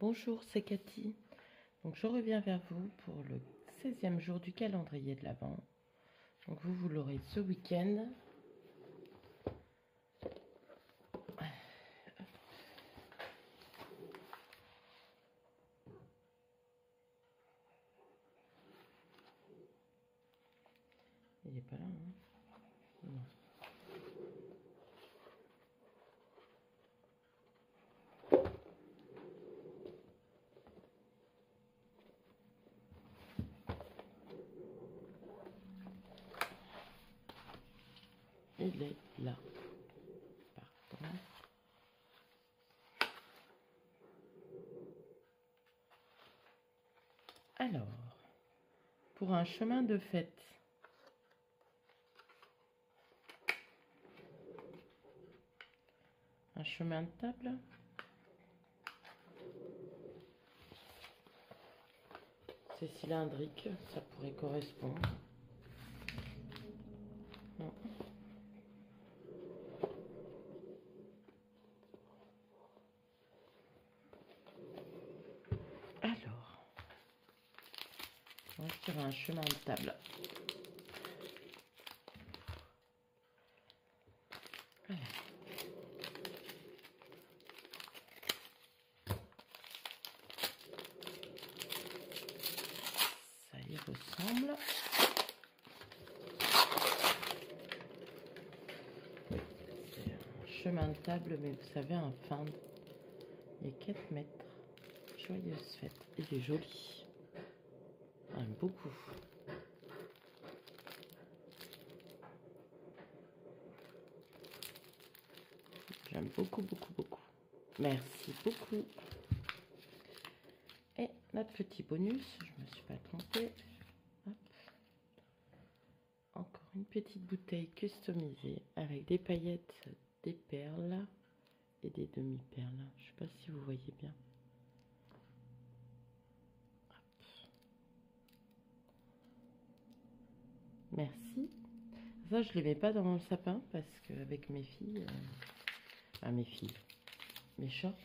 Bonjour, c'est Cathy. Donc je reviens vers vous pour le 16e jour du calendrier de l'Avent. Donc vous l'aurez ce week-end. Il n'est pas là, hein? Non. Il est là. Pardon. Alors, pour un chemin de fête, un chemin de table, c'est cylindrique, ça pourrait correspondre. Non. Alors, on va faire un chemin de table. Voilà. Ça y ressemble. C'est un chemin de table, mais vous savez, un fin. Il y a 4 mètres. Joyeuse fête. Il est joli. J'aime beaucoup. J'aime beaucoup, beaucoup, beaucoup. Merci beaucoup. Et notre petit bonus, je ne me suis pas trompée. Hop. Encore une petite bouteille customisée avec des paillettes, des perles et des demi-perles. Je ne sais pas si vous voyez bien. Hop. Merci. Ça, je ne les mets pas dans mon sapin parce qu'avec mes filles, mes chats,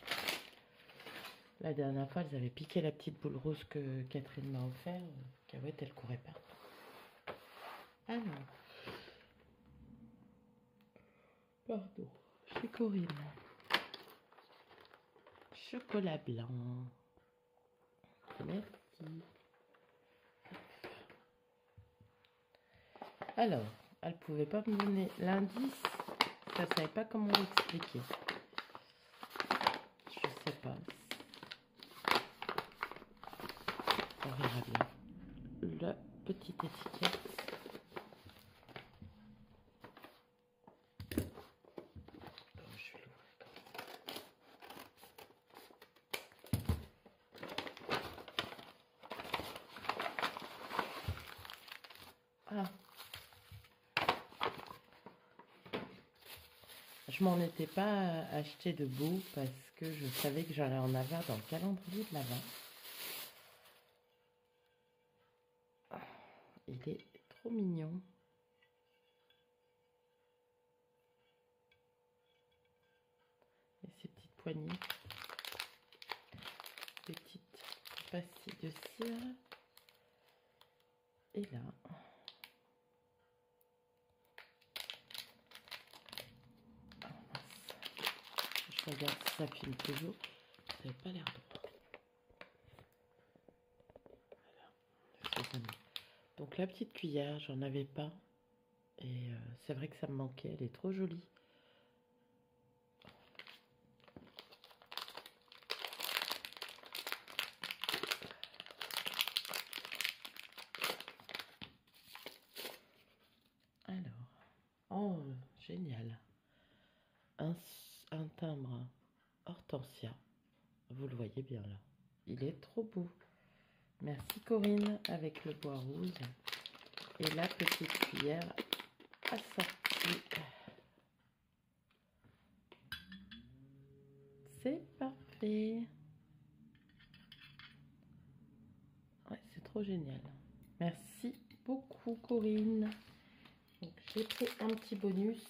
la dernière fois, elles avaient piqué la petite boule rose que Catherine m'a offert. Cahouette, elle courait partout. Alors, pardon, chez Corinne. Chocolat blanc. Merci. Alors, elle pouvait pas me donner l'indice. Ça savait pas comment l'expliquer. Je sais pas. On verra bien. La petite étiquette. Je vais l'ouvrir comme ça. Ah. Je m'en étais pas acheté de beau parce que je savais que j'allais en avoir dans le calendrier de l'Avent. Il est trop mignon. Et ces petites poignées. Petites pastilles de cire. Et là. Je regarde si ça filme toujours. Ça n'avait pas l'air droit. Voilà. Donc la petite cuillère, j'en avais pas. Et c'est vrai que ça me manquait. Elle est trop jolie. Alors. Oh, génial. Un timbre hortensia. Vous le voyez bien là. Il est trop beau. Merci Corinne avec le bois rose. Et la petite cuillère assortie. C'est parfait. Ouais, c'est trop génial. Merci beaucoup Corinne. Donc j'ai pris un petit bonus.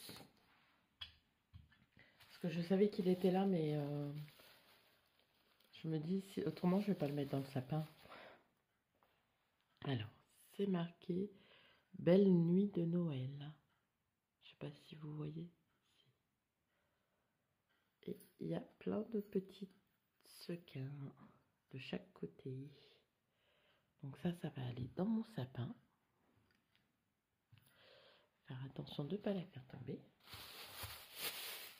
Parce que je savais qu'il était là, mais Je me dis, autrement, je vais pas le mettre dans le sapin. Alors, c'est marqué Belle nuit de Noël. Je sais pas si vous voyez. Et il y a plein de petits sequins de chaque côté. Donc ça va aller dans mon sapin. Faire attention de ne pas la faire tomber.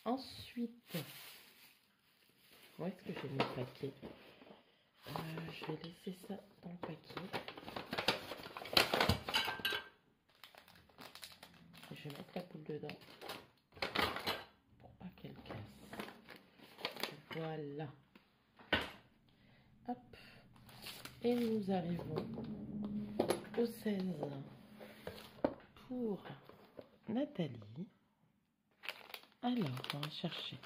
Ensuite, où est-ce que j'ai mis le paquet? Je vais laisser ça dans le paquet. Et je vais mettre la poule dedans pour pas qu'elle casse. Voilà. Hop. Et nous arrivons au 16 pour Nathalie. Alors, on va chercher.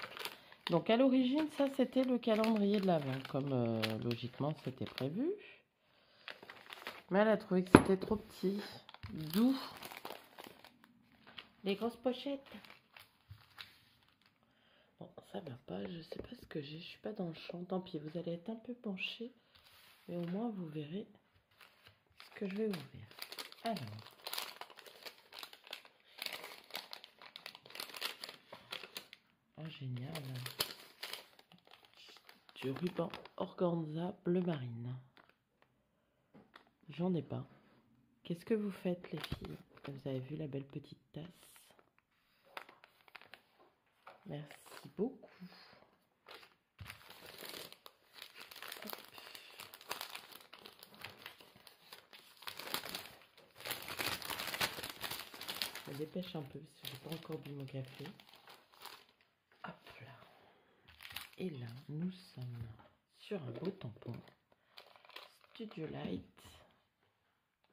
Donc, à l'origine, ça, c'était le calendrier de l'Avent, comme logiquement, c'était prévu. Mais elle a trouvé que c'était trop petit. D'où les grosses pochettes. Bon, ça va pas. Je sais pas ce que j'ai. Je suis pas dans le champ. Tant pis, vous allez être un peu penché. Mais au moins, vous verrez ce que je vais ouvrir. Alors. Oh, génial. Du ruban organza bleu marine. J'en ai pas. Qu'est-ce que vous faites, les filles? Vous avez vu la belle petite tasse? Merci beaucoup. Hop. Je me dépêche un peu parce que j'ai pas encore bu mon café. Hop là. Et là, nous sommes sur un beau tampon. Studio Light.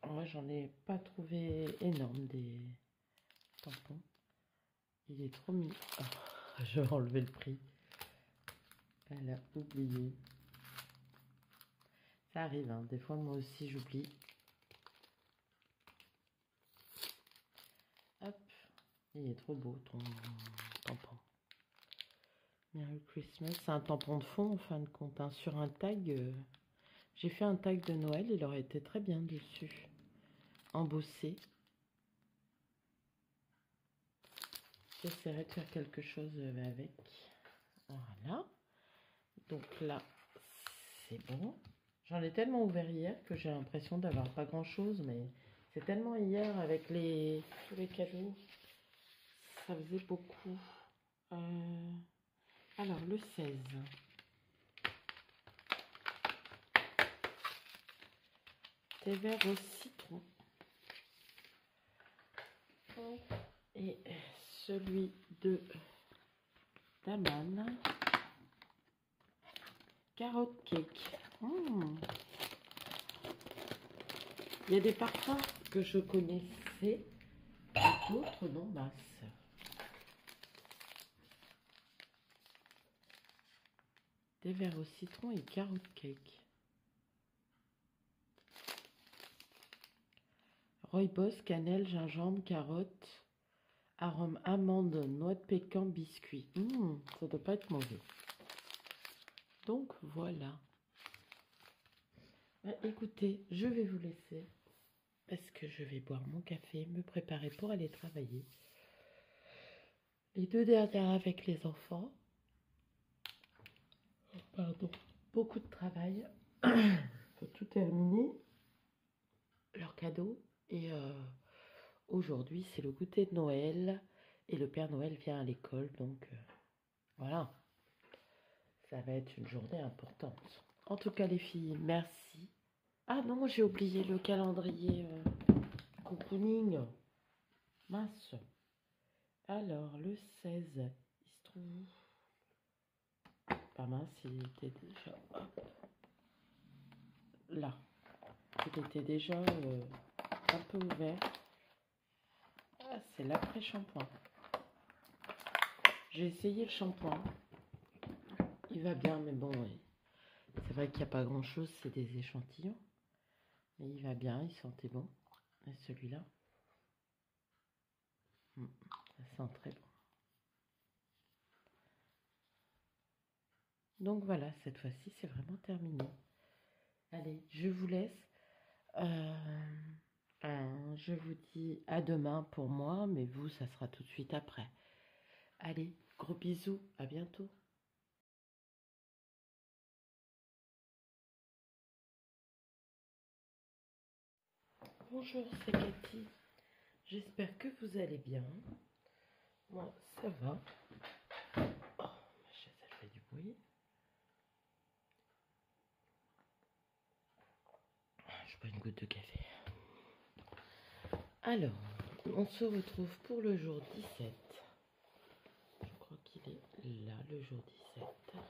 Moi, j'en ai pas trouvé énorme des tampons. Il est trop mignon. Oh, je vais enlever le prix. Elle a oublié. Ça arrive, hein. Des fois, moi aussi, j'oublie. Hop. Il est trop beau, ton tampon. Merry Christmas. C'est un tampon de fond, en fin de compte. Hein. Sur un tag, j'ai fait un tag de Noël. Il aurait été très bien dessus. Embossé. J'essaierai de faire quelque chose avec. Voilà. Donc là, c'est bon. J'en ai tellement ouvert hier que j'ai l'impression d'avoir pas grand chose, mais c'est tellement hier avec tous les cadeaux. Ça faisait beaucoup. Alors, le 16. Thé vert au citron. Et celui de Daman. Carotte cake. Il y a des parfums que je connaissais et d'autres non, masse. Thé vert au citron et carotte cake. Rooibos, cannelle, gingembre, carotte, arôme amande, noix de pécan, biscuit. Ça doit pas être mauvais. Donc voilà. Bah, écoutez, je vais vous laisser parce que je vais boire mon café, me préparer pour aller travailler. Les 2 dernières avec les enfants. Pardon. Beaucoup de travail. Faut tout terminer. Leur cadeau. Et aujourd'hui, c'est le goûter de Noël. Et le Père Noël vient à l'école. Donc voilà. Ça va être une journée importante. En tout cas, les filles, merci. Ah non, j'ai oublié le calendrier cocooning. Mince. Alors, le 16, il se trouve où? Pas mince, il était déjà... Hop. Là. Il était déjà un peu ouvert. Ah, c'est l'après-shampoing. J'ai essayé le shampoing. Il va bien, mais bon, oui. C'est vrai qu'il n'y a pas grand-chose, c'est des échantillons. Mais il va bien, il sentait bon. Et celui-là, ça sent très bon. Donc voilà, cette fois-ci, c'est vraiment terminé. Allez, je vous laisse. Je vous dis à demain pour moi, mais vous, ça sera tout de suite après. Allez, gros bisous, à bientôt. Bonjour, c'est Cathy. J'espère que vous allez bien. Moi, ça va. Oh, ma chaise, elle fait du bruit. Je bois une goutte de café. Alors, on se retrouve pour le jour 17. Je crois qu'il est là, le jour 17. Hop.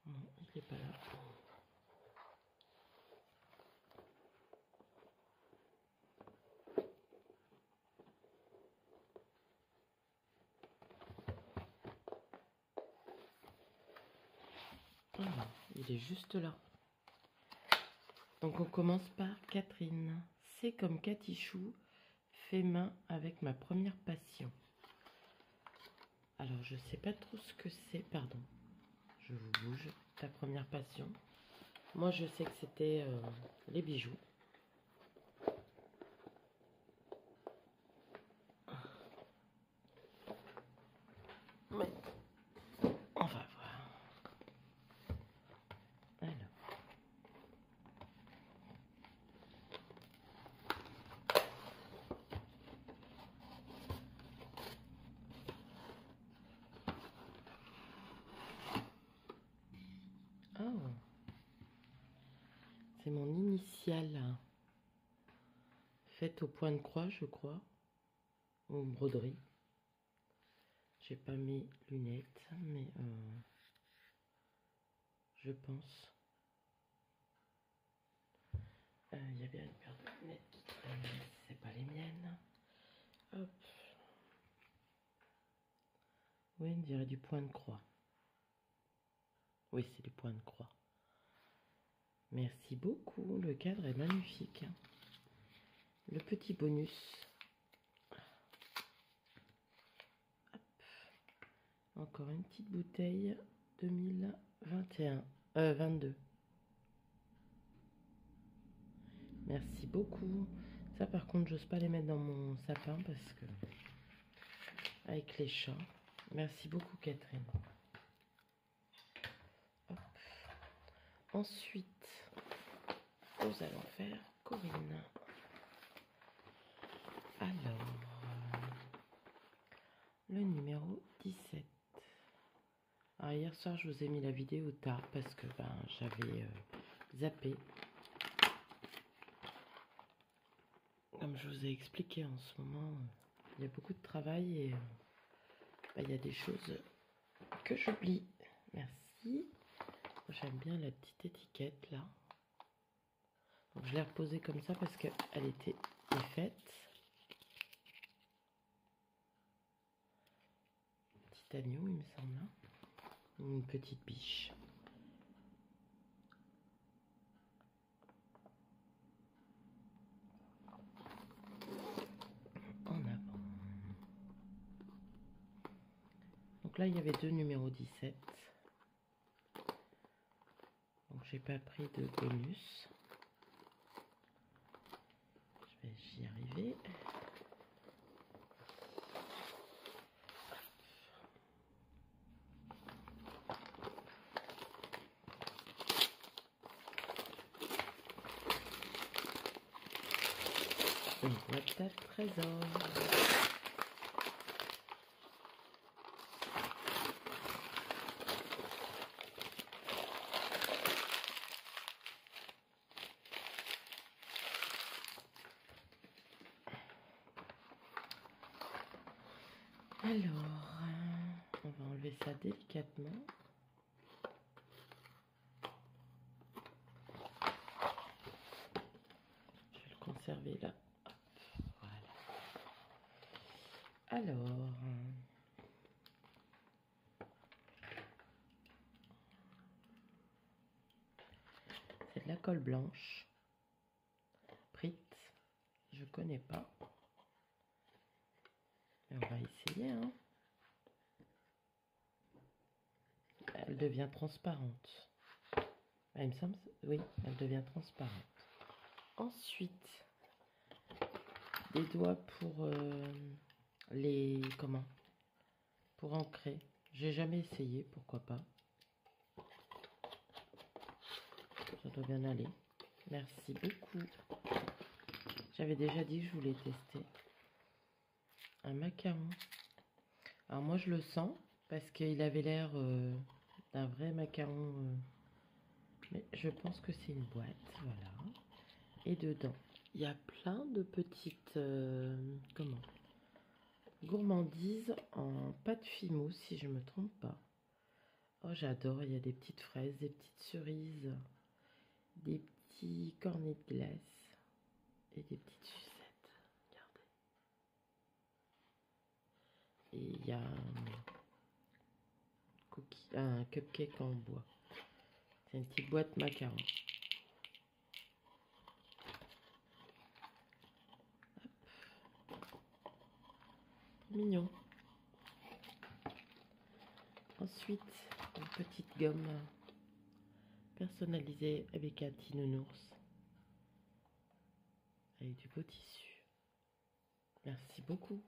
Non, il n'est pas là. Ah, il est juste là. Donc on commence par Catherine. C'est comme Catichou, fait main avec ma première passion. Alors je sais pas trop ce que c'est, pardon. Je vous bouge. Ta première passion. Moi je sais que c'était les bijoux. Mais on va voir. Alors. Oh. C'est mon initiale. Faite au point de croix, je crois. Ou broderie. J'ai pas mes lunettes, mais je pense. Il y a bien une paire de lunettes qui traîne, mais c'est pas les miennes. Hop. Oui, on dirait du point de croix. Oui, c'est du point de croix. Merci beaucoup, le cadre est magnifique. Le petit bonus. Hop. Encore une petite bouteille 2021. 22. Merci beaucoup. Ça par contre, j'ose pas les mettre dans mon sapin parce que avec les chats. Merci beaucoup Catherine. Hop. Ensuite, nous allons faire Corinne. Alors, le numéro 17. Alors, hier soir, je vous ai mis la vidéo tard parce que j'avais zappé. Comme je vous ai expliqué en ce moment, il y a beaucoup de travail et il y a des choses que j'oublie. Merci. J'aime bien la petite étiquette là. Donc, je l'ai reposée comme ça parce qu'elle était défaite. Petit agneau, il me semble. Une petite biche. En avant. Donc là, il y avait deux numéros 17. Donc j'ai pas pris de bonus. Je vais y arriver. Une boîte à trésor. Alors, on va enlever ça délicatement. Je vais le conserver là. Hop, voilà. Alors, c'est de la colle blanche. Prit, je connais pas. On va essayer, hein. Elle devient transparente. Ah, il me semble, oui, elle devient transparente. Ensuite, des doigts pour les... Comment? Pour ancrer. J'ai jamais essayé, pourquoi pas. Ça doit bien aller. Merci beaucoup. J'avais déjà dit que je voulais tester un macaron. Alors moi je le sens parce qu'il avait l'air d'un vrai macaron. Mais je pense que c'est une boîte, voilà. Et dedans, il y a plein de petites comment, gourmandises en pâte fimo, si je me trompe pas. Oh, j'adore, il y a des petites fraises, des petites cerises, des petits cornets de glace et des petites sucettes. Regardez. Et il y a un cupcake en bois. C'est une petite boîte macaron. Mignon. Ensuite, une petite gomme personnalisée avec un petit nounours. Avec du beau tissu. Merci beaucoup.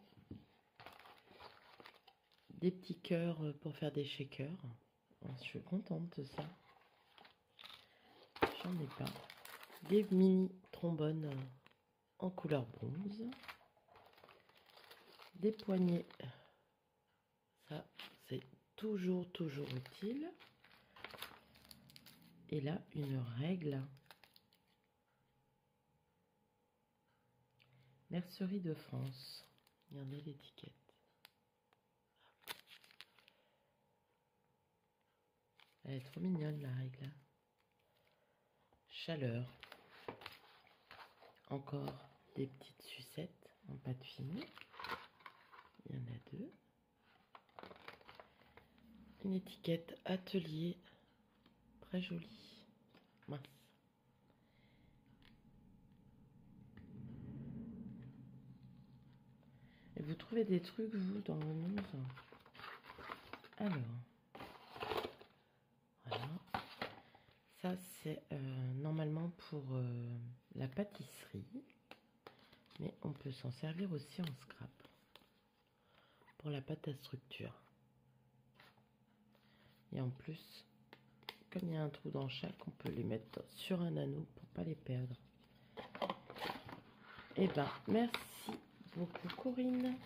Des petits cœurs pour faire des shakers. Je suis contente de ça. J'en ai pas. Des mini trombones en couleur bronze. Des poignées. Ça, c'est toujours utile. Et là, une règle. Mercerie de France. Regardez l'étiquette. Elle est trop mignonne, la règle. Chaleur. Encore des petites sucettes en pâte fine. Il y en a deux. Une étiquette atelier. Très jolie. Mince. Et vous trouvez des trucs, vous, dans vos news? Alors. Voilà. Ça, c'est normalement pour la pâtisserie. Mais on peut s'en servir aussi en scrap. Pour la pâte à structure. Et en plus, comme il y a un trou dans chaque, on peut les mettre sur un anneau pour pas les perdre. Et ben, merci beaucoup Corinne.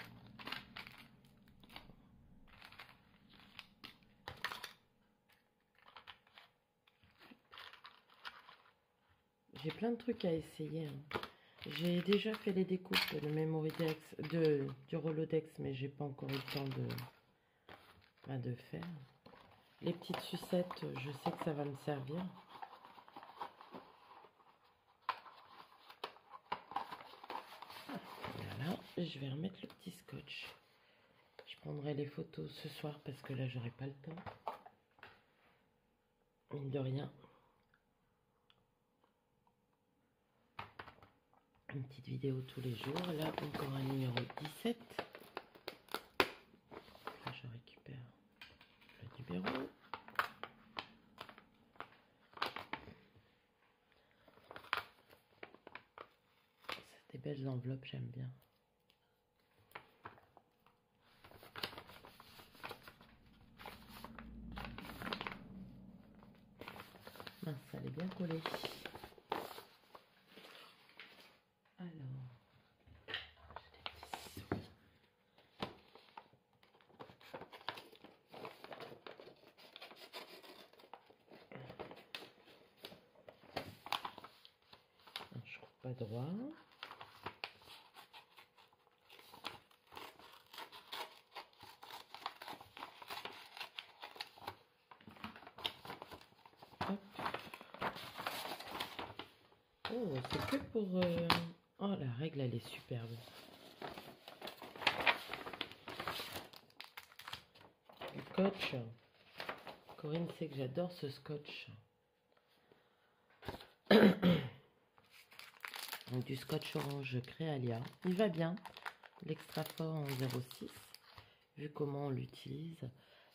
J'ai plein de trucs à essayer. Hein. J'ai déjà fait les découpes de Memoridex, du Rolodex, mais j'ai pas encore eu le temps de faire. Les petites sucettes, je sais que ça va me servir. Voilà, je vais remettre le petit scotch. Je prendrai les photos ce soir parce que là, j'aurai pas le temps. Mine de rien. Une petite vidéo tous les jours. Là, encore un numéro 17. Là, je récupère le numéro. C'est des belles enveloppes, j'aime bien. Mince, ça est bien collé. Je trouve pas droit. Hop. Oh, c'est que pour... Oh, la règle, elle est superbe. Le scotch. Corinne sait que j'adore ce scotch. Donc, du scotch orange Créalia. Il va bien. l'extra fort en 0,6. Vu comment on l'utilise,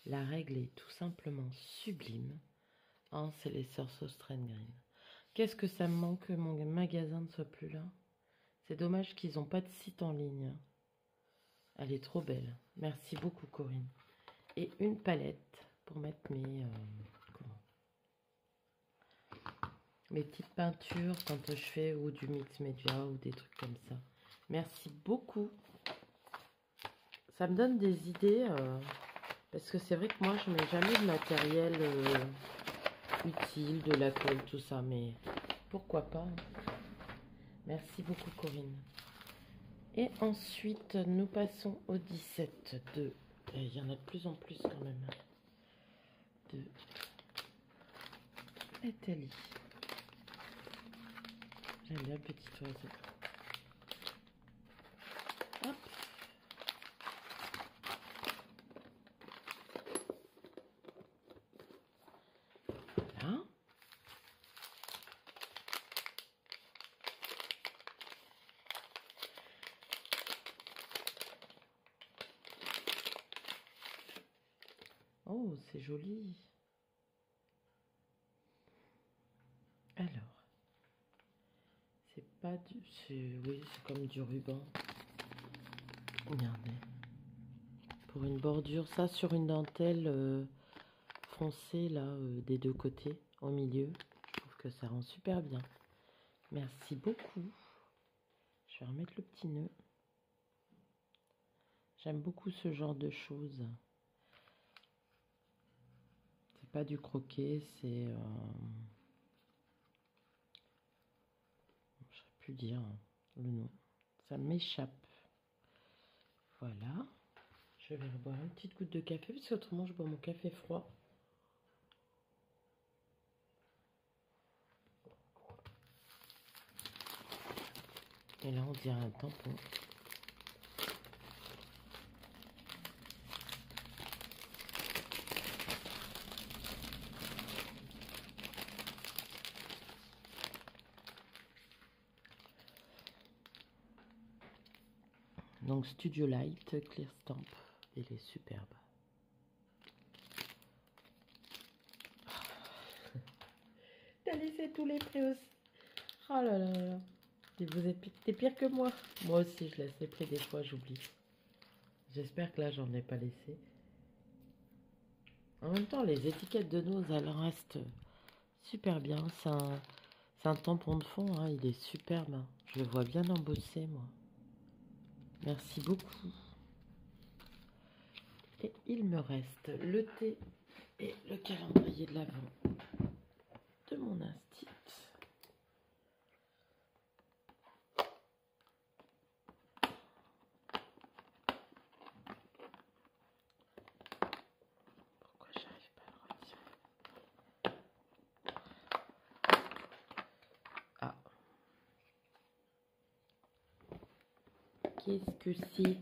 la règle est tout simplement sublime. Oh, c'est les Sorcerer Green. Qu'est-ce que ça me manque que mon magasin ne soit plus là? C'est dommage qu'ils n'ont pas de site en ligne. Elle est trop belle. Merci beaucoup, Corinne. Et une palette pour mettre mes petites peintures quand je fais ou du mix média ou des trucs comme ça. Merci beaucoup. Ça me donne des idées parce que c'est vrai que moi je mets jamais de matériel utile, de la colle, tout ça, mais pourquoi pas. Merci beaucoup, Corinne. Et ensuite nous passons au 17 de... Il y en a de plus en plus quand même. De Nathalie. J'aime bien le petit oiseau. Hop. Voilà. Oh, c'est joli. Alors, c'est pas du... Oui, c'est comme du ruban. Regardez. Pour une bordure, ça sur une dentelle foncée, là, des deux côtés, au milieu. Je trouve que ça rend super bien. Merci beaucoup. Je vais remettre le petit nœud. J'aime beaucoup ce genre de choses. C'est pas du croquet, c'est... je ne saurais plus dire le nom. Ça m'échappe. Voilà. Je vais reboire une petite goutte de café, parce qu'autrement je bois mon café froid. Et là on dirait un tampon. Donc Studio Light, Clear Stamp. Il est superbe. T'as laissé tous les prix aussi. Oh là là là. T'es pire que moi. Moi aussi, je laisse les prix des fois, j'oublie. J'espère que là, j'en ai pas laissé. En même temps, les étiquettes de Nose, elles restent super bien. C'est un tampon de fond, hein. Il est superbe. Je le vois bien embossé, moi. Merci beaucoup. Et il me reste le thé et le calendrier de l'Avent de mon instit. Pourquoi j'arrive pas à le retirer? Ah. Qu'est-ce que c'est?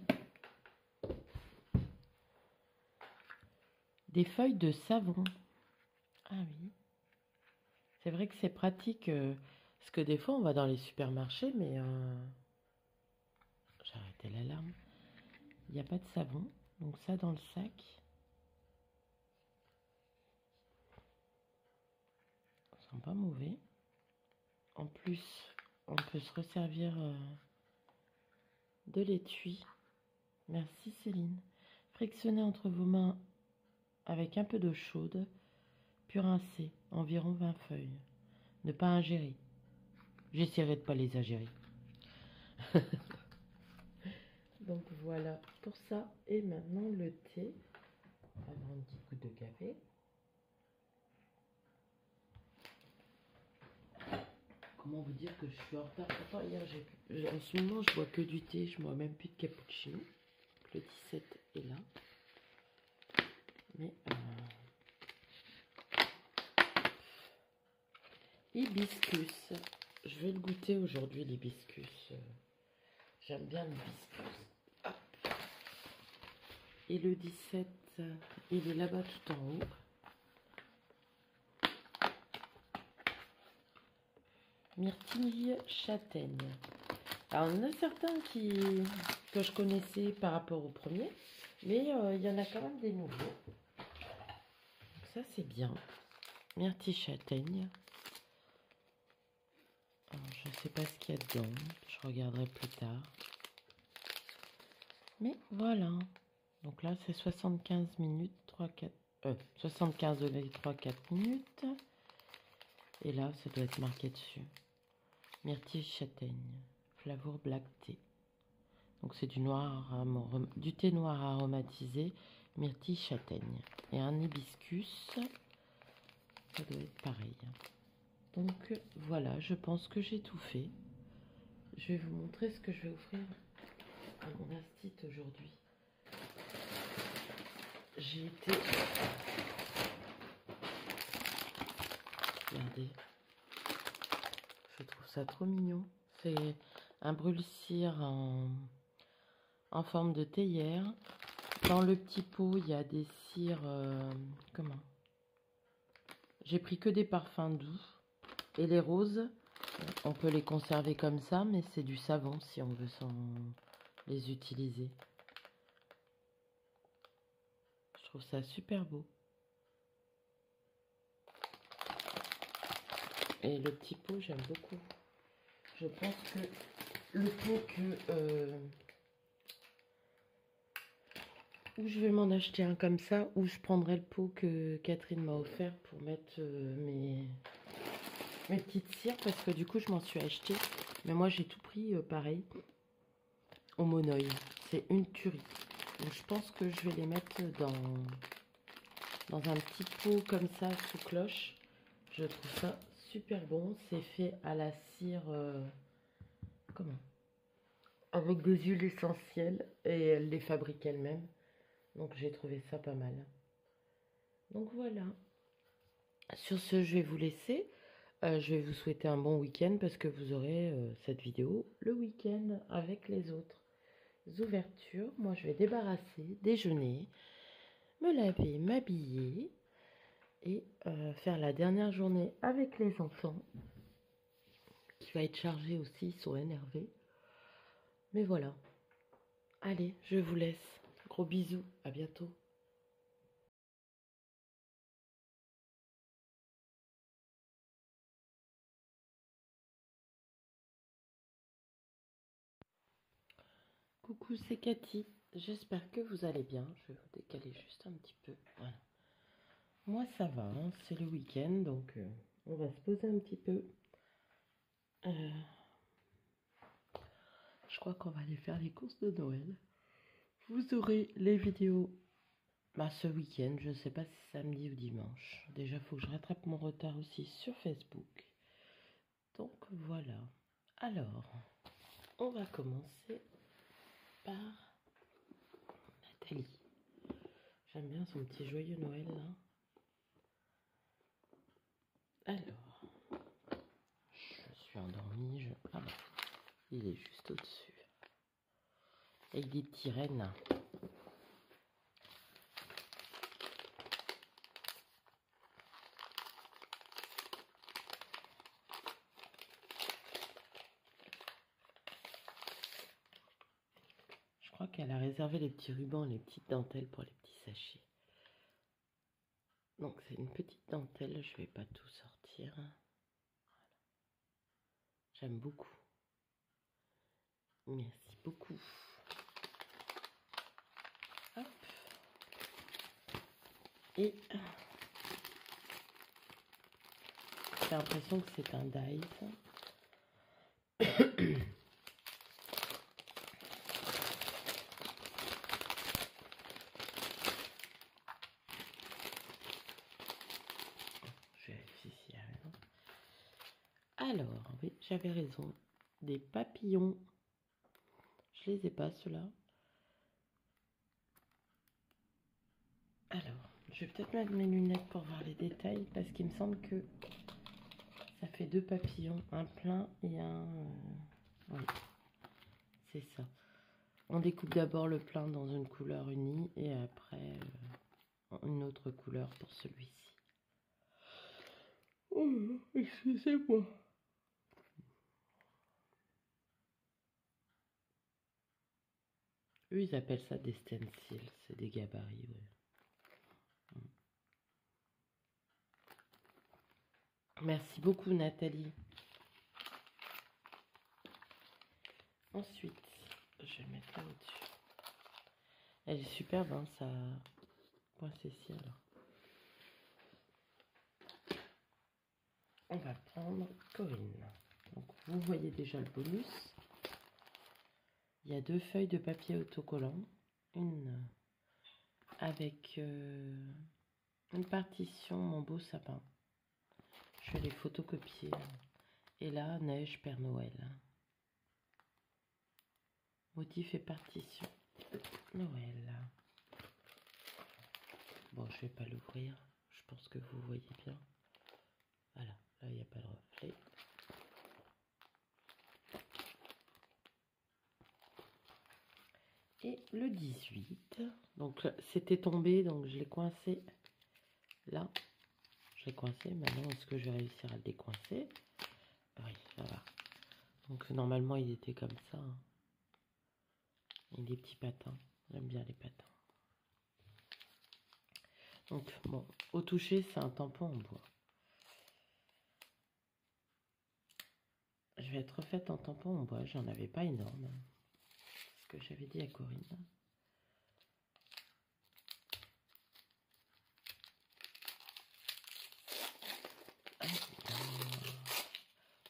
Des feuilles de savon. Ah oui. C'est vrai que c'est pratique. Parce que des fois, on va dans les supermarchés, mais... J'ai arrêté l'alarme. Il n'y a pas de savon. Donc ça dans le sac. Ça sent pas mauvais. En plus, on peut se resservir de l'étui. Merci Céline. Frictionnez entre vos mains avec un peu d'eau chaude, puis rincez environ 20 feuilles. Ne pas ingérer. J'essaierai de ne pas les ingérer. Donc voilà pour ça. Et maintenant le thé. On va prendre une petite goutte de café. Comment vous dire que je suis en retard? Pourtant hier en ce moment je bois que du thé, je bois même plus de cappuccino. Le 17 est là. Mais hibiscus. Je vais le goûter aujourd'hui, l'hibiscus. J'aime bien l'hibiscus. Hop. Et le 17, il est là-bas tout en haut. Myrtille châtaigne. Alors, il y en a certains que je connaissais par rapport au premier, mais il y en a quand même des nouveaux. Donc ça, c'est bien. Myrtille châtaigne. Alors, je ne sais pas ce qu'il y a dedans. Je regarderai plus tard. Mais voilà. Donc là, c'est 75 minutes, 3-4... 75 degrés, 3-4 minutes. Et là, ça doit être marqué dessus. Myrtille châtaigne. Flavour black tea. Donc c'est du thé noir aromatisé, myrtille châtaigne. Et un hibiscus, ça doit être pareil. Donc voilà, je pense que j'ai tout fait. Je vais vous montrer ce que je vais offrir à mon astite aujourd'hui. J'ai été... Regardez. Je trouve ça trop mignon. C'est un brûle-cire en forme de théière. Dans le petit pot, il y a des cires... comment? J'ai pris que des parfums doux. Et les roses, on peut les conserver comme ça, mais c'est du savon si on veut les utiliser. Je trouve ça super beau. Et le petit pot, j'aime beaucoup. Je pense que le pot ou je vais m'en acheter un comme ça, ou je prendrai le pot que Catherine m'a offert pour mettre mes petites cires, parce que du coup, je m'en suis acheté. Mais moi, j'ai tout pris pareil, au monoeil. C'est une tuerie. Donc, je pense que je vais les mettre dans un petit pot comme ça, sous cloche. Je trouve ça super bon. C'est fait à la cire... comment? Avec des huiles essentielles. Et elle les fabrique elle-même. Donc, j'ai trouvé ça pas mal. Donc, voilà. Sur ce, je vais vous laisser. Je vais vous souhaiter un bon week-end parce que vous aurez cette vidéo le week-end avec les autres ouvertures. Moi, je vais débarrasser, déjeuner, me laver, m'habiller et faire la dernière journée avec les enfants qui va être chargée aussi, ils sont énervés. Mais voilà. Allez, je vous laisse. Gros bisous, à bientôt. Coucou, c'est Cathy. J'espère que vous allez bien. Je vais vous décaler juste un petit peu. Voilà. Moi, ça va. Hein. C'est le week-end, donc on va se poser un petit peu. Je crois qu'on va aller faire les courses de Noël. Vous aurez les vidéos ce week-end. Je ne sais pas si samedi ou dimanche. Déjà, il faut que je rattrape mon retard aussi sur Facebook. Donc, voilà. Alors, on va commencer par Nathalie. J'aime bien son petit joyeux Noël, là. Alors, je suis endormie. Ah bah, il est juste au-dessus. Et des petits rennes. Je crois qu'elle a réservé les petits rubans, les petites dentelles pour les petits sachets. Donc c'est une petite dentelle, je vais pas tout sortir. Voilà. J'aime beaucoup. Merci beaucoup. Hop. Et j'ai l'impression que c'est un dice. Je vérifie s'il y a rien. Alors, oui, j'avais raison. Des papillons. Je les ai pas, ceux-là. Alors, je vais peut-être mettre mes lunettes pour voir les détails, parce qu'il me semble que ça fait deux papillons, un plein et un... oui, c'est ça. On découpe d'abord le plein dans une couleur unie et après une autre couleur pour celui-ci. Oh, excusez-moi. Eux, ils appellent ça des stencils. C'est des gabarits, ouais. Merci beaucoup, Nathalie. Ensuite, je vais mettre là au-dessus. Elle est superbe, hein, ça. Point Cécile. On va prendre Corinne. Donc, vous voyez déjà le bonus. Il y a 2 feuilles de papier autocollant. Une avec une partition Mon beau sapin. Je vais les photocopier. Et là, neige, Père Noël. Motif et partition. Noël. Bon, je vais pas l'ouvrir. Je pense que vous voyez bien. Voilà, là, il n'y a pas de reflet. Et le 18. Donc, c'était tombé, donc je l'ai coincé là. Je l'ai coincé. Maintenant, est-ce que je vais réussir à le décoincer? Oui, ça va. Donc, normalement, il était comme ça. Hein. Et des petits patins. J'aime bien les patins. Donc, bon, au toucher, c'est un tampon en bois. Je vais être refaite en tampon en bois. J'en avais pas énorme. Ce que j'avais dit à Corinne.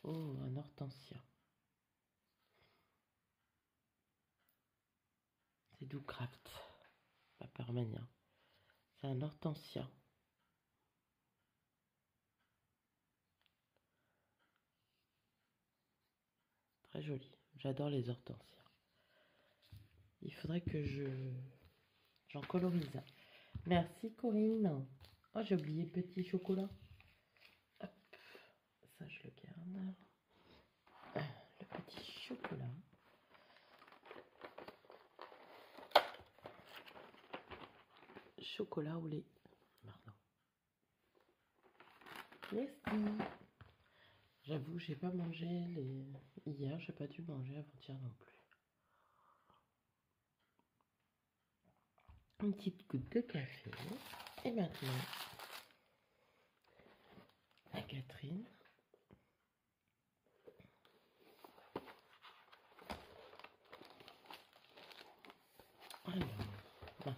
Oh, un hortensia. C'est Doocraft. Papermania. C'est un hortensia. Très joli. J'adore les hortensias. Il faudrait que j'en colorise. Merci Corinne. Oh, j'ai oublié le petit chocolat. Hop. Ça, je le garde. Le petit chocolat. Chocolat au lait. Pardon. Merci. J'avoue, j'ai pas mangé hier, j'ai pas dû manger avant-hier non plus. Une petite goutte de café. Et maintenant, à Catherine. Alors, mince.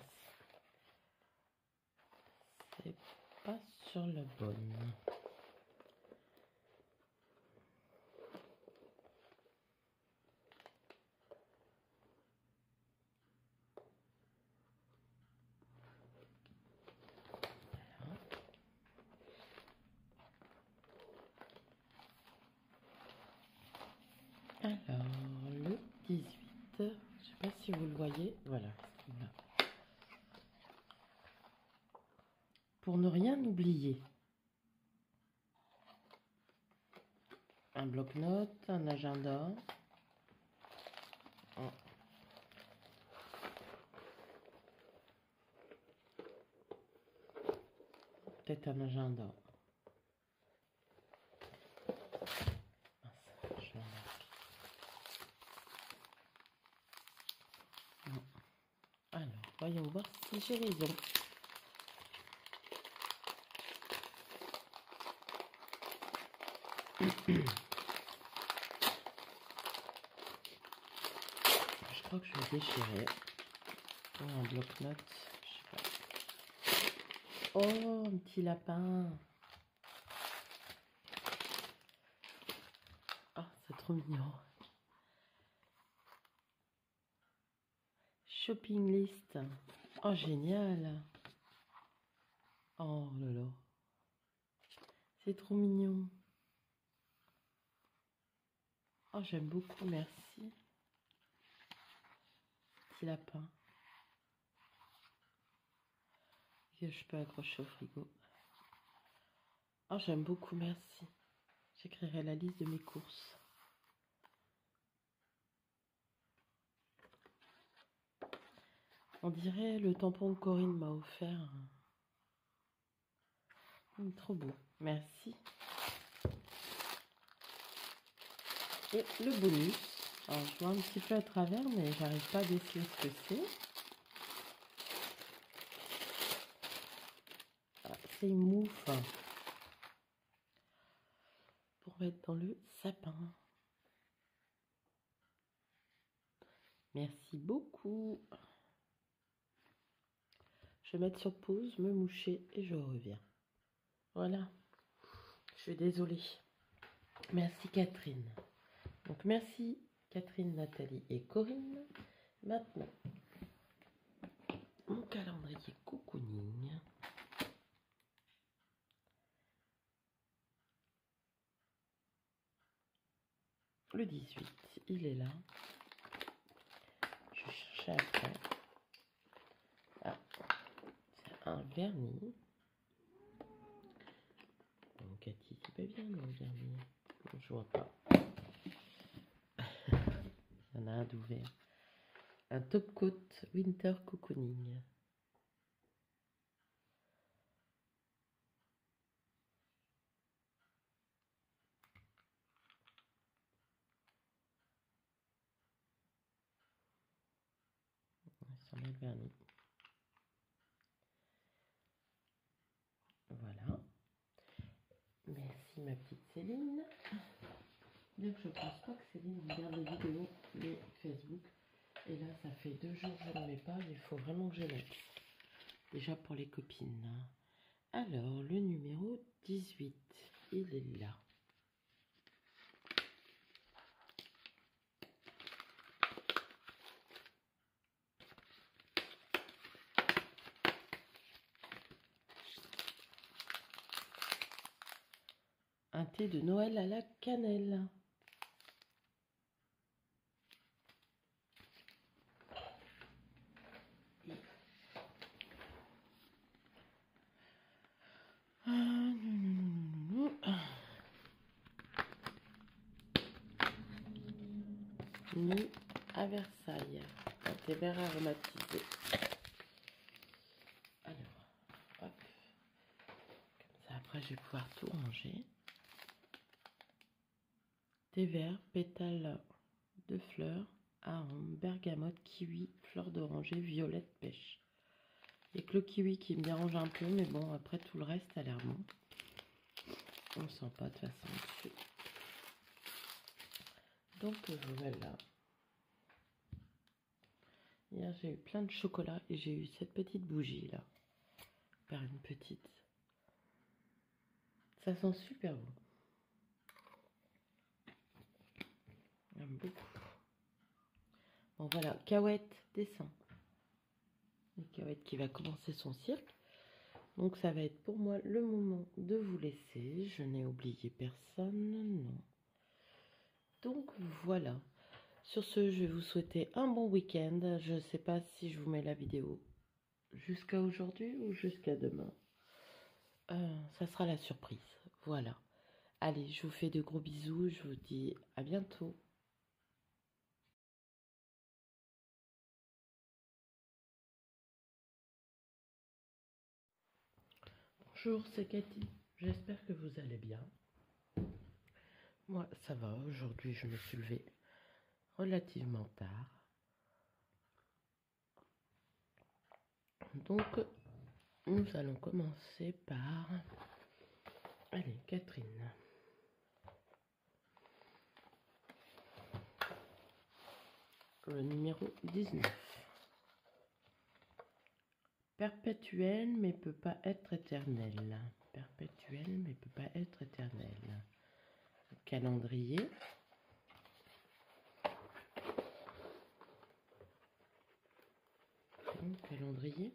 C'est pas sur la bonne. Alors, le 18, je ne sais pas si vous le voyez, voilà. Pour ne rien oublier, un bloc-notes, un agenda, peut-être un agenda. Mince, je l'embarque. Alors, voyons voir si j'ai raison. Je crois que je vais déchirer. Oh, un bloc-notes, je sais pas. Oh, un petit lapin. Oh, c'est trop mignon. Shopping list. Oh, génial. Oh là là. C'est trop mignon. Oh, j'aime beaucoup, merci. Petit lapin. Que je peux accrocher au frigo. Oh, j'aime beaucoup, merci. J'écrirai la liste de mes courses. On dirait le tampon que Corinne m'a offert. Trop beau. Merci. Et le bonus. Alors, je vois un petit peu à travers, mais j'arrive pas à déceler ce que c'est. Ah, c'est une mouffe pour mettre dans le sapin. Merci beaucoup. Je vais mettre sur pause, me moucher et je reviens. Voilà. Je suis désolée. Merci Catherine. Donc merci Catherine, Nathalie et Corinne. Maintenant, mon calendrier cocooning. Le 18, il est là. Je cherchais après. Ah, c'est un vernis. Bon, Cathy, c'est pas bien le vernis. Bon, je vois pas. Il y en a un d'ouvert. Un top coat winter cocooning. Sur le vernis. Voilà. Merci ma petite Céline. Bien que je pense pas que Céline regarde les vidéos, mais Facebook. Et là, ça fait 2 jours que je ne mets pas. Il faut vraiment que je mette. Déjà pour les copines. Alors, le numéro 18, il est là. Un thé de Noël à la cannelle. Nuit à Versailles. Un thé vert aromatisé. Alors, hop. Comme ça, après, je vais pouvoir tout ranger. Thé vert, pétales de fleurs, arôme, bergamote, kiwi, fleur d'oranger, violette, pêche. Il n'y a que le kiwi qui me dérange un peu, mais bon, après tout le reste a l'air bon. On ne sent pas de toute façon dessus. Donc voilà. Hier j'ai eu plein de chocolat et j'ai eu cette petite bougie là. Par une petite. Ça sent super bon. J'aime beaucoup. Bon voilà, Cahouette descend. Et Cahouette qui va commencer son cirque. Donc ça va être pour moi le moment de vous laisser. Je n'ai oublié personne, non. Donc voilà. Sur ce, je vais vous souhaiter un bon week-end. Je ne sais pas si je vous mets la vidéo jusqu'à aujourd'hui ou jusqu'à demain. Ça sera la surprise. Voilà. Allez, je vous fais de gros bisous. Je vous dis à bientôt. Bonjour, c'est Cathy. J'espère que vous allez bien. Moi, ça va. Aujourd'hui, je me suis levée relativement tard. Donc, nous allons commencer par... Allez, Catherine. Le numéro 19. Perpétuel mais peut pas être éternel. Perpétuel mais peut pas être éternel. Calendrier. Calendrier.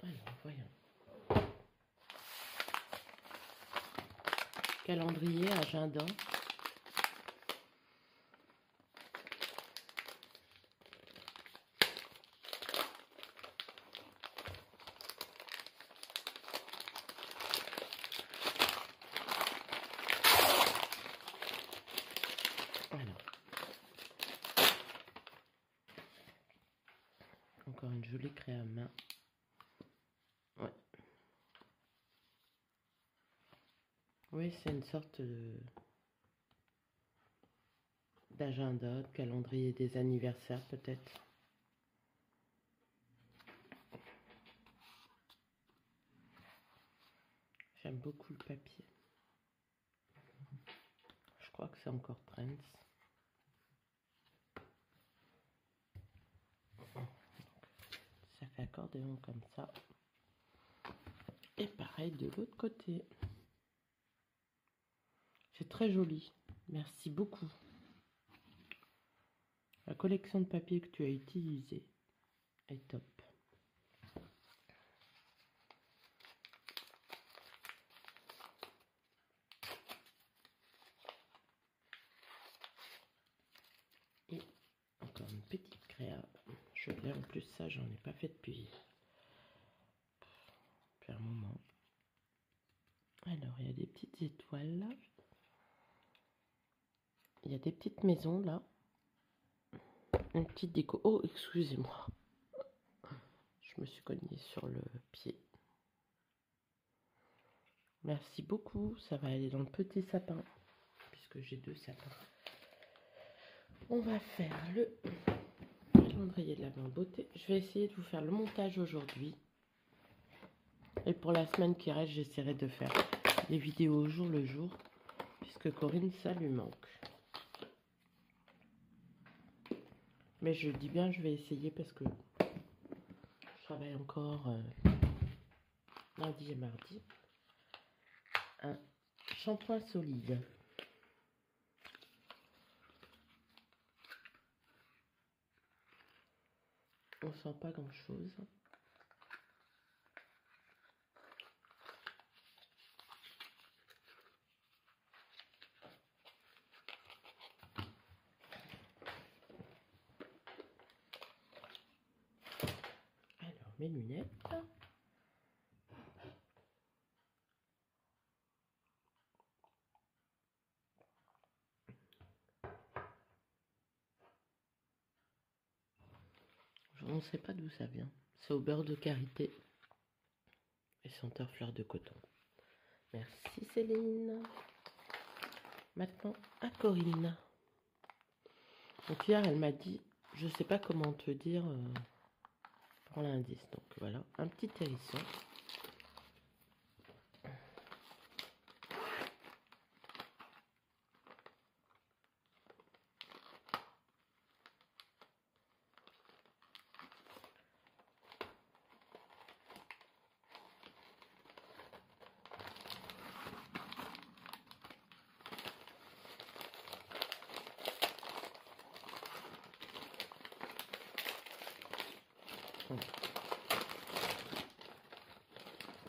Alors, voyons. Calendrier, agenda. Voilà. Encore une jolie craie à main. Oui, c'est une sorte d'agenda, de calendrier des anniversaires peut-être. J'aime beaucoup le papier. Je crois que c'est encore Trends. Ça fait accordéon comme ça. Et pareil de l'autre côté. C'est très joli. Merci beaucoup. La collection de papier que tu as utilisée est top. Et encore une petite créa. Je l'ai en plus, ça j'en ai pas fait depuis un moment. Alors il y a des petites étoiles là. Il y a des petites maisons là. Une petite déco. Oh, excusez-moi. Je me suis cognée sur le pied. Merci beaucoup. Ça va aller dans le petit sapin. Puisque j'ai 2 sapins. On va faire le calendrier de l'Avent beauté. Je vais essayer de vous faire le montage aujourd'hui. Et pour la semaine qui reste, j'essaierai de faire des vidéos au jour le jour. Puisque Corinne, ça lui manque. Mais je dis bien, je vais essayer parce que je travaille encore lundi et mardi. Un shampoing solide. On sent pas grand chose. Alors mes lunettes. On ne sait pas d'où ça vient. C'est au beurre de karité et senteur fleur de coton. Merci Céline. Maintenant à Corinne. Donc hier elle m'a dit, je sais pas comment te dire pour l'indice. Donc voilà, un petit hérisson.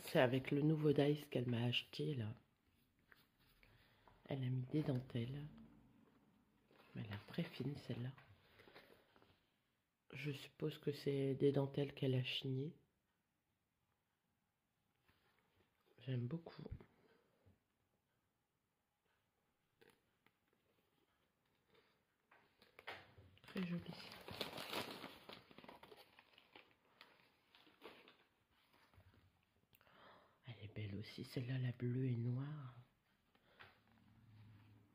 C'est avec le nouveau dice qu'elle m'a acheté là. Elle a mis des dentelles. Elle a l'air très fine celle-là. Je suppose que c'est des dentelles qu'elle a chignées. J'aime beaucoup. Très jolie. Elle est belle aussi, celle-là, la bleue et noire.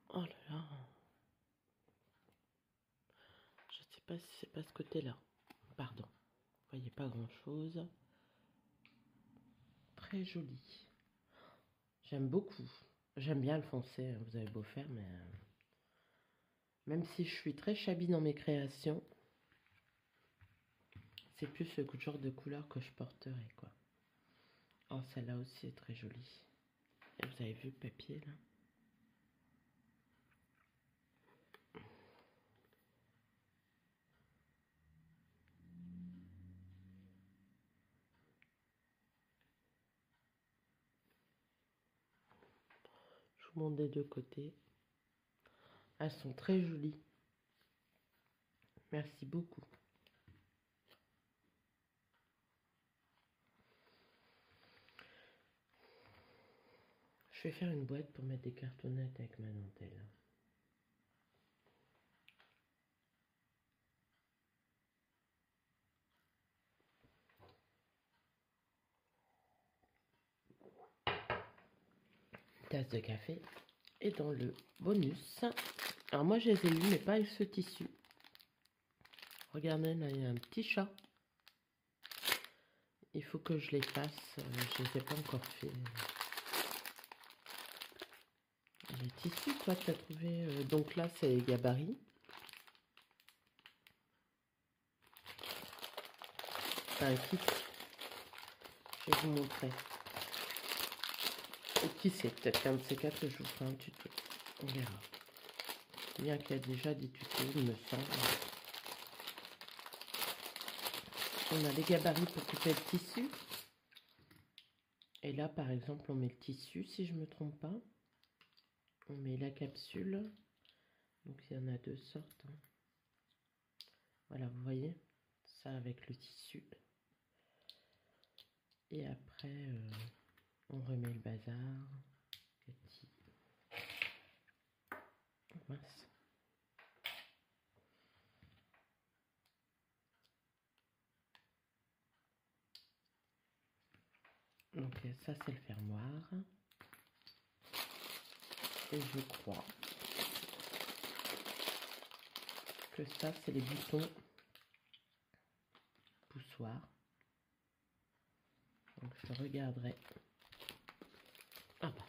Oh là là. Je ne sais pas si c'est pas ce côté-là. Pardon. Vous voyez pas grand-chose. Très joli. J'aime beaucoup. J'aime bien le foncé, vous avez beau faire, mais... même si je suis très shabby dans mes créations, c'est plus ce genre de couleur que je porterai, quoi. Oh, celle-là aussi est très jolie. Et vous avez vu le papier, là? Je vous montre des deux côtés. Elles sont très jolies. Merci beaucoup. Je vais faire une boîte pour mettre des cartonnettes avec ma dentelle. tasse de café. Et dans le bonus, alors moi je les ai eus mais pas avec ce tissu. Regardez, là il y a un petit chat. Il faut que je les fasse, je les ai pas encore fait. Les tissus, toi tu as trouvé, donc là c'est les gabarits. C'est un kit, je vais vous montrer. Et qui sait, peut-être qu'un de ces quatre je vous ferai un tuto, on verra. Bien qu'il y a déjà des tutos, il me semble. On a les gabarits pour couper le tissu. Et là, par exemple, on met le tissu, si je ne me trompe pas. On met la capsule. Donc, il y en a deux sortes. Hein. Voilà, vous voyez, ça avec le tissu. Et après, on remet le bazar. Petit. Mince. Donc ça c'est le fermoir. Et je crois que ça c'est les boutons poussoirs. Donc je regarderai. Ah bah.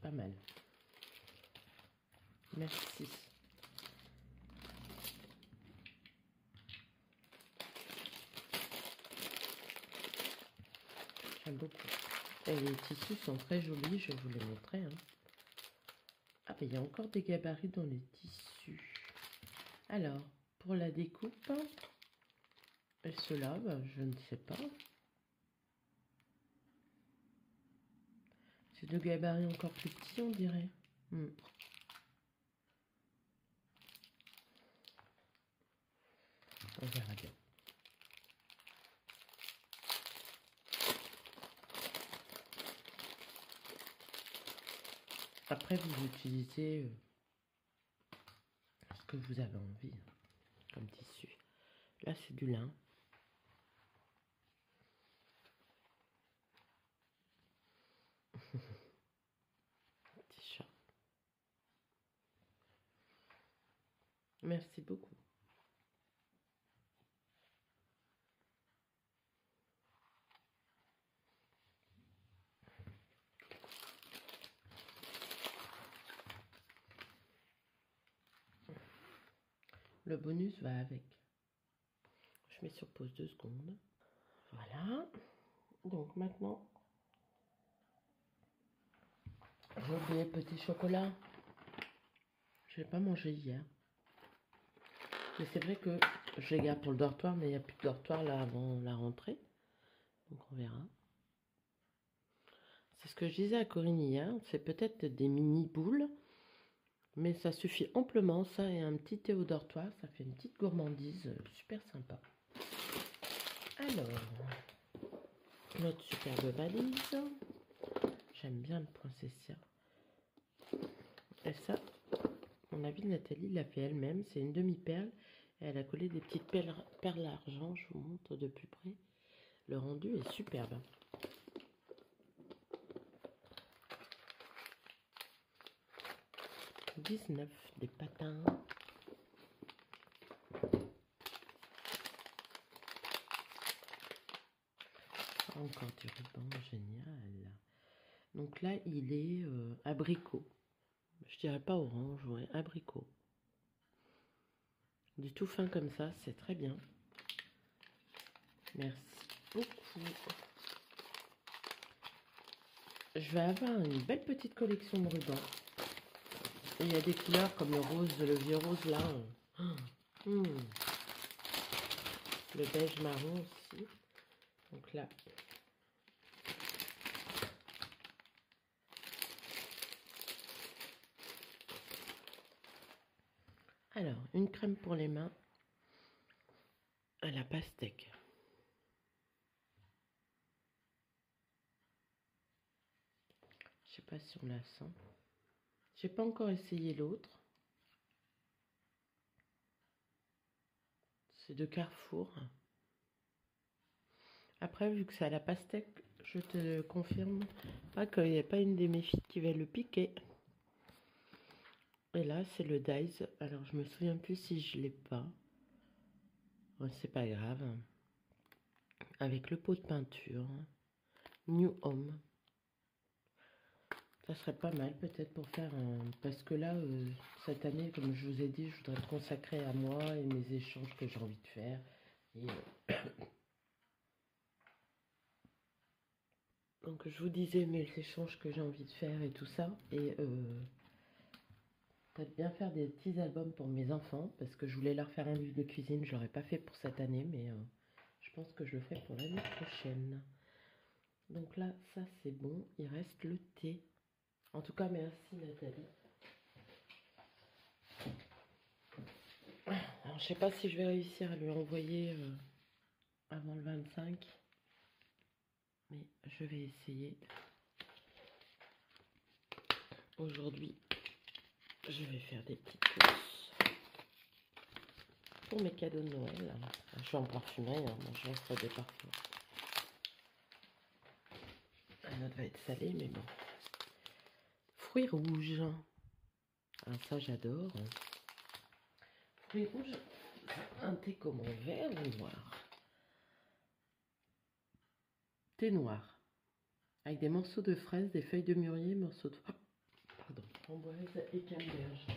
Pas mal. Merci. J'aime beaucoup. Et les tissus sont très jolis, je vais vous les montrer. Hein. Ah, mais il y a encore des gabarits dans les tissus. Alors, pour la découpe, et ceux-là, bah, je ne sais pas. C'est deux gabarits encore plus petits, on dirait. On verra bien. Après, vous utilisez ce que vous avez envie comme tissu. Là, c'est du lin. Petit chat. Merci beaucoup. Le bonus va avec. Je mets sur pause 2 secondes. Voilà. Donc maintenant, j'ai oublié le petit chocolat. Je n'ai pas mangé hier. Mais c'est vrai que je les garde pour le dortoir, mais il n'y a plus de dortoir là avant la rentrée. Donc on verra. C'est ce que je disais à Corinne hier. C'est peut-être des mini boules. Mais ça suffit amplement. Ça et un petit thé au dortoir. Ça fait une petite gourmandise super sympa. Alors, notre superbe valise. J'aime bien le princessia. Et ça, mon avis, Nathalie l'a fait elle-même. C'est une demi-perle. Et elle a collé des petites perles argent. Je vous montre de plus près. Le rendu est superbe. 19, des patins. Encore du ruban, génial. Donc là, il est abricot. Je dirais pas orange, ouais, abricot. Du tout fin comme ça, c'est très bien. Merci beaucoup. Je vais avoir une belle petite collection de rubans. Et il y a des couleurs comme le rose, le vieux rose là. Le beige marron aussi. Donc là. Alors, une crème pour les mains à la pastèque. Je sais pas si on la sent. J'ai pas encore essayé l'autre. C'est de Carrefour. Après, vu que c'est à la pastèque, je te confirme pas qu'il n'y a pas une de mes filles qui va le piquer. Et là, c'est le Dies. Alors, je me souviens plus si je l'ai pas. Ouais, c'est pas grave. Avec le pot de peinture. New Home. Ça serait pas mal peut-être pour faire un... Parce que là, cette année, comme je vous ai dit, je voudrais me consacrer à moi et mes échanges que j'ai envie de faire. Et, donc je vous disais mes échanges que j'ai envie de faire et tout ça. Et peut-être bien faire des petits albums pour mes enfants. Parce que je voulais leur faire un livre de cuisine. Je l'aurais pas fait pour cette année, mais je pense que je le ferai pour l'année prochaine. Donc là, ça c'est bon. Il reste le thé. En tout cas, merci Nathalie. Alors, je sais pas si je vais réussir à lui envoyer avant le 25. Mais je vais essayer. Aujourd'hui, je vais faire des petites courses pour mes cadeaux de Noël. Je suis en parfumerie, hein, moi je reste des parfums. La note va être salée, mais bon. Fruits rouges. Ah, ça j'adore. Fruits rouges, un thé comment, vert ou noir? Thé noir. Avec des morceaux de fraises, des feuilles de mûrier, morceaux de... Pardon, framboise et canneberge.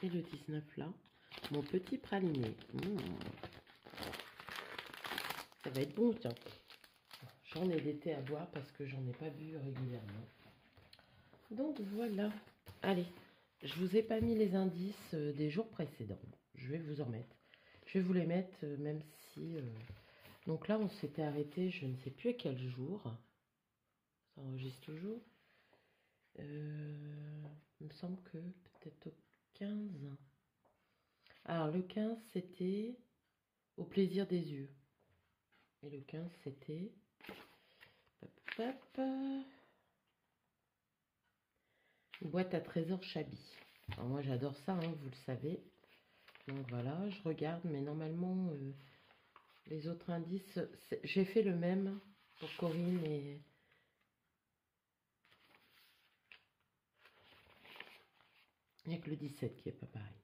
Et le 19 là, mon petit praliné. Ça va être bon, tiens. J'en ai des thés à boire parce que j'en ai pas bu régulièrement. Donc voilà. Allez, je vous ai pas mis les indices des jours précédents. Je vais vous en mettre. Je vais vous les mettre même si... Donc là, on s'était arrêté, je ne sais plus à quel jour. Ça enregistre toujours. Il me semble que peut-être au 15. Alors le 15, c'était au plaisir des yeux. Et le 15, c'était... Boîte à trésors Chabi. Alors moi j'adore ça, hein, vous le savez. Donc voilà, je regarde, mais normalement les autres indices, j'ai fait le même pour Corinne et... Il n'y a que le 17 qui est pas pareil.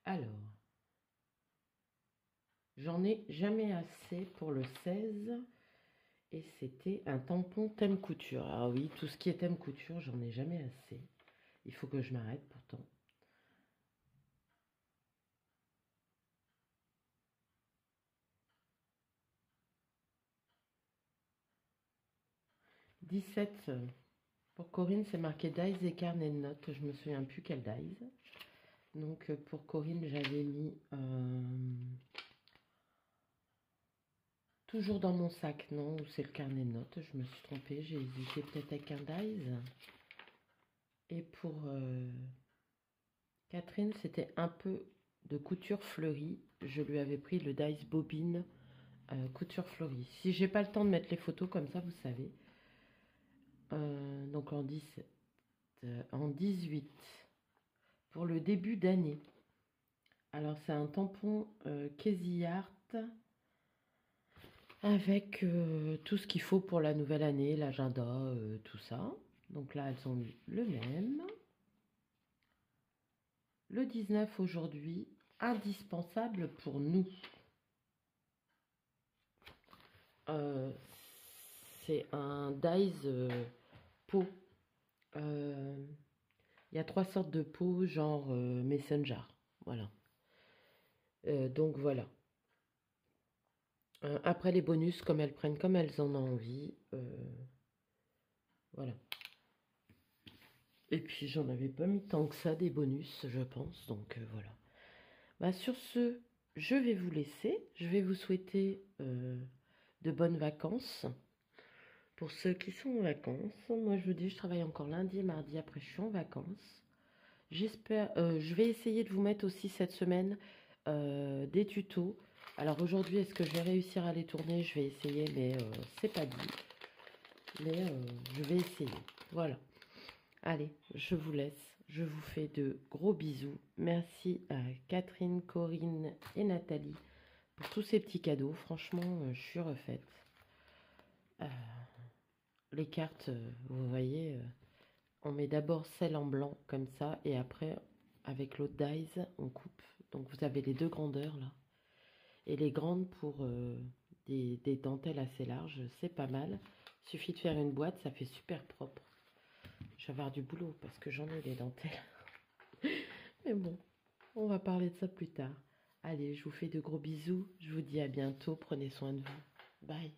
Alors, j'en ai jamais assez pour le 16. Et c'était un tampon thème couture. Ah oui, tout ce qui est thème couture, j'en ai jamais assez. Il faut que je m'arrête pourtant. « 17 pour Corinne, c'est marqué Dies et carnet de notes. Je me souviens plus quel Dies. Donc pour Corinne, j'avais mis toujours dans mon sac, non, ou c'est le carnet de notes. Je me suis trompée, j'ai hésité peut-être avec un Dies. Et pour Catherine, c'était un peu de couture fleurie. Je lui avais pris le Dies Bobine couture fleurie. Si j'ai pas le temps de mettre les photos comme ça, vous savez. Donc en 17, en 18 pour le début d'année. Alors c'est un tampon Casey Art avec tout ce qu'il faut pour la nouvelle année, l'agenda, tout ça. Donc là elles ont mis le même. Le 19 aujourd'hui, indispensable pour nous. C'est un Dies peau. Il y a 3 sortes de peau, genre Messenger. Voilà. Donc voilà. Après les bonus, comme elles prennent comme elles en ont envie. Voilà. Et puis j'en avais pas mis tant que ça des bonus, je pense. Donc voilà. Bah, sur ce, je vais vous laisser. Je vais vous souhaiter de bonnes vacances. Pour ceux qui sont en vacances, moi je vous dis, je travaille encore lundi et mardi, après je suis en vacances. J'espère, je vais essayer de vous mettre aussi cette semaine des tutos Alors aujourd'hui, est-ce que je vais réussir à les tourner? Je vais essayer, mais c'est pas dit. Mais je vais essayer. Voilà. Allez, je vous laisse. Je vous fais de gros bisous. Merci à Catherine, Corinne et Nathalie pour tous ces petits cadeaux. Franchement, je suis refaite. Les cartes, vous voyez, on met d'abord celle en blanc comme ça et après, avec l'autre dies, on coupe. Donc vous avez les deux grandeurs là. Et les grandes pour des dentelles assez larges, c'est pas mal. Il suffit de faire une boîte, ça fait super propre. Je vais avoir du boulot parce que j'en ai des dentelles. Mais bon, on va parler de ça plus tard. Allez, je vous fais de gros bisous. Je vous dis à bientôt. Prenez soin de vous. Bye.